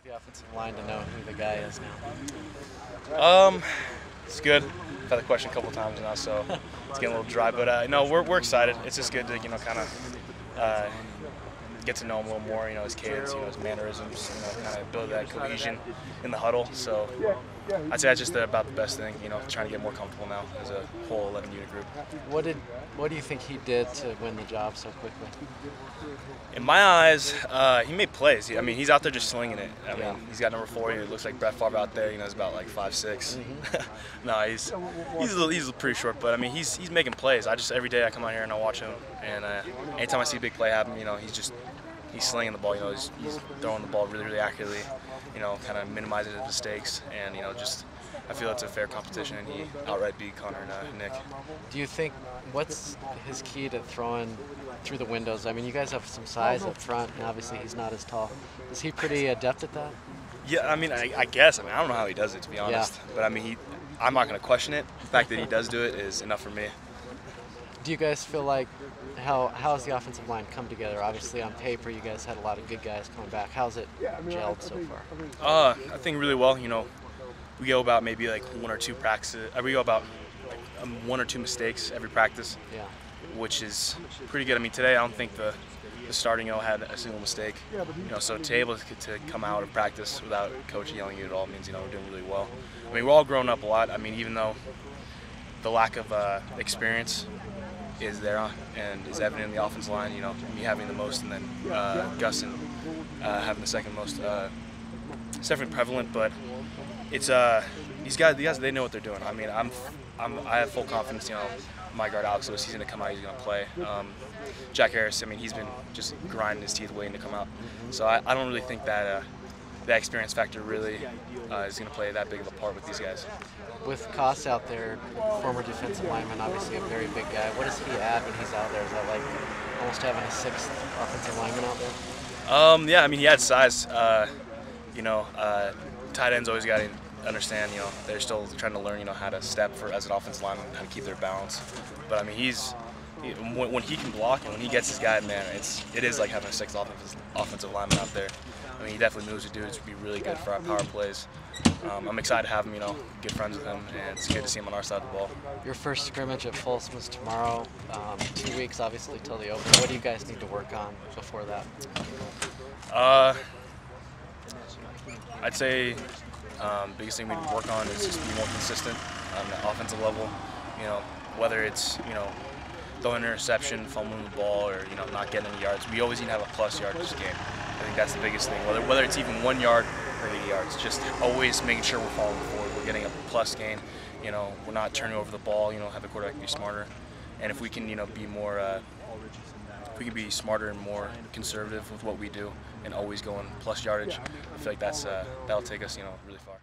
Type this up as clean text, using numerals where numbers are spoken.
the offensive line to know who the guy is now? It's good. I've had the question a couple times now, so it's getting a little dry. But no, we're excited. It's just good to kind of get to know him a little more. His cadence, his mannerisms, kind of build that cohesion in the huddle. So I'd say that's just about the best thing. Trying to get more comfortable now as a whole 11-unit group. What do you think he did to win the job so quickly? In my eyes, he made plays. I mean, he's out there just slinging it. I mean, he's got number 40. It looks like Brett Favre out there. He's about like 5'6". No, he's pretty short, but I mean, he's making plays. Every day I come out here and I watch him, and anytime I see a big play happen, he's slinging the ball. He's throwing the ball really, really accurately. Kind of minimizing his mistakes, and I feel it's a fair competition, and he outright beat Connor and Nick. Do you think what's his key to throwing through the windows? I mean, you guys have some size up front, and obviously he's not as tall. Is he pretty adept at that? Yeah, I mean, I guess. I mean, I don't know how he does it, to be honest. Yeah. But I mean, I'm not going to question it. The fact that he does do it is enough for me. Do you guys feel like how has the offensive line come together? Obviously, on paper, you guys had a lot of good guys coming back. How's it gelled so far? I think really well. We go about maybe like one or two practices. We go about like one or two mistakes every practice, which is pretty good. I mean, today I don't think the starting had a single mistake. So to be able to come out of practice without coach yelling at you at all means we're doing really well. I mean, we're all grown up a lot. I mean, even though the lack of experience is there and is evident in the offensive line, me having the most and then Gus and having the second most, it's definitely prevalent, but it's these guys they know what they're doing. I mean, I have full confidence. My guard Alex Lewis, he's going to come out, he's going to play. Jack Harris, I mean, he's been just grinding his teeth waiting to come out. So I don't really think that that experience factor really is going to play that big of a part with these guys. With Koss out there, former defensive lineman, obviously a very big guy, what does he add when he's out there? Is that like almost having a sixth offensive lineman out there? Yeah, I mean, he had size. Tight ends always got to understand, they're still trying to learn, how to step as an offensive lineman, how to keep their balance. But I mean, when he can block and when he gets his guy, man, it is like having a sixth offensive lineman out there. I mean, he definitely moves the dudes to be really good for our power plays. I'm excited to have him, get friends with him, and it's good to see him on our side of the ball. Your first scrimmage at Folsom is tomorrow. 2 weeks, obviously, till the open. What do you guys need to work on before that? I'd say biggest thing we need to work on is just be more consistent on the offensive level. Whether it's throwing an interception, fumbling the ball, or not getting any yards. We always need to have a plus yardage game. I think that's the biggest thing. Whether it's even 1 yard or 80 yards, just always making sure we're falling forward. We're getting a plus gain. We're not turning over the ball. Have the quarterback be smarter. And if we can, be more, if we can be smarter and more conservative with what we do, and always going plus yardage, I feel like that'll take us, really far.